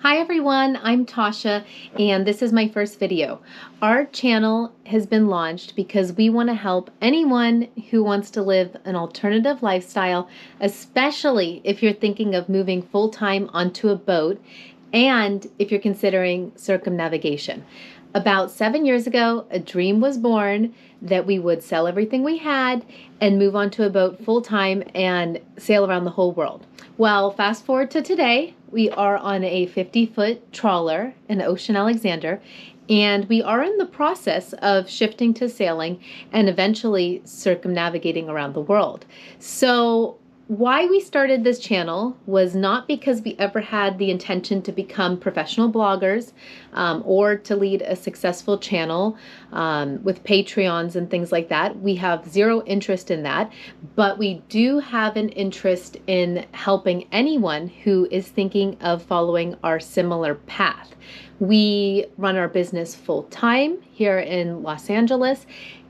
Hi everyone, I'm Tasha and this is my first video. Our channel has been launched because we want to help anyone who wants to live an alternative lifestyle, especially if you're thinking of moving full-time onto a boat and if you're considering circumnavigation. About 7 years ago, a dream was born that we would sell everything we had and move onto a boat full-time and sail around the whole world. Well, fast forward to today, we are on a 50-foot trawler in Ocean Alexander, and we are in the process of shifting to sailing and eventually circumnavigating around the world. So why we started this channel was not because we ever had the intention to become professional bloggers or to lead a successful channel with Patreons and things like that. We have zero interest in that, but we do have an interest in helping anyone who is thinking of following our similar path. We run our business full-time here in Los Angeles,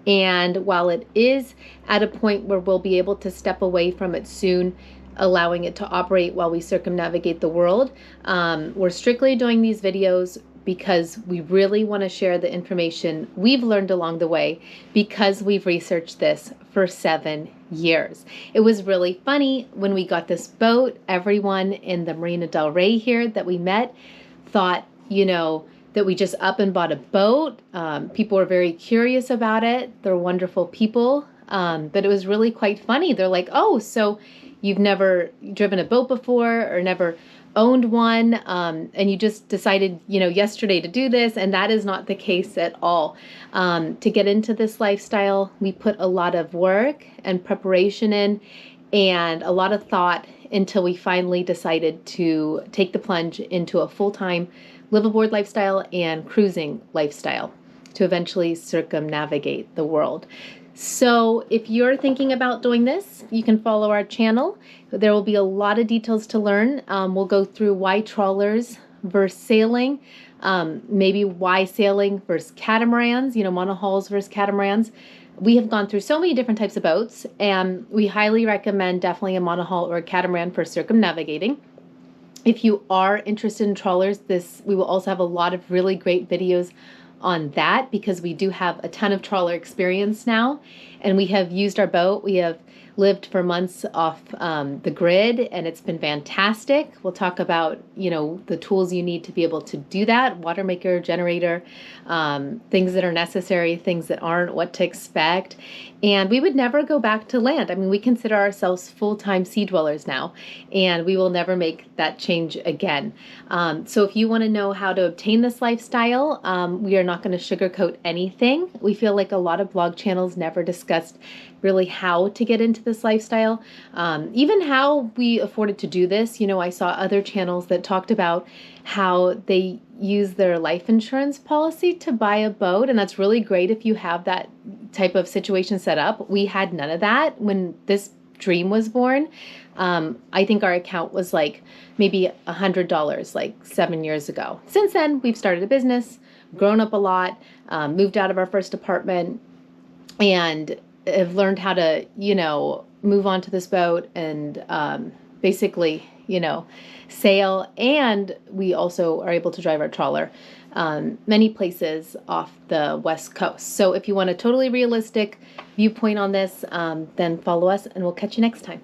and while it is at a point where we'll be able to step away from it soon, allowing it to operate while we circumnavigate the world, we're strictly doing these videos because we really want to share the information we've learned along the way because we've researched this for 7 years. It was really funny when we got this boat. Everyone in the Marina del Rey here that we met thought, that we just up and bought a boat. People were very curious about it. They're wonderful people, but it was really quite funny. They're like, oh, so you've never driven a boat before or never owned one, and you just decided, yesterday to do this, and that is not the case at all. To get into this lifestyle, we put a lot of work and preparation in and a lot of thought until we finally decided to take the plunge into a full-time live aboard lifestyle and cruising lifestyle to eventually circumnavigate the world. So if you're thinking about doing this, you can follow our channel. There will be a lot of details to learn. We'll go through why trawlers versus sailing, maybe why sailing versus catamarans, monohulls versus catamarans. We have gone through so many different types of boats, and we highly recommend definitely a monohull or a catamaran for circumnavigating. If you are interested in trawlers, we will also have a lot of really great videos on that because we do have a ton of trawler experience now, and we have used our boat. We have lived for months off the grid, and it's been fantastic. We'll talk about, the tools you need to be able to do that, water maker, generator, things that are necessary, things that aren't, what to expect. And we would never go back to land. I mean, we consider ourselves full-time sea dwellers now, and we will never make that change again. So if you want to know how to obtain this lifestyle, we are not going to sugarcoat anything. We feel like a lot of blog channels never discussed really how to get into this lifestyle, even how we afforded to do this. I saw other channels that talked about how they use their life insurance policy to buy a boat, and that's really great if you have that type of situation set up. We had none of that when this dream was born. I think our account was like maybe $100 like 7 years ago. Since then, we've started a business, grown up a lot, moved out of our first apartment, and have learned how to, move onto this boat and basically, sail. And we also are able to drive our trawler many places off the West Coast. So if you want a totally realistic viewpoint on this, then follow us and we'll catch you next time.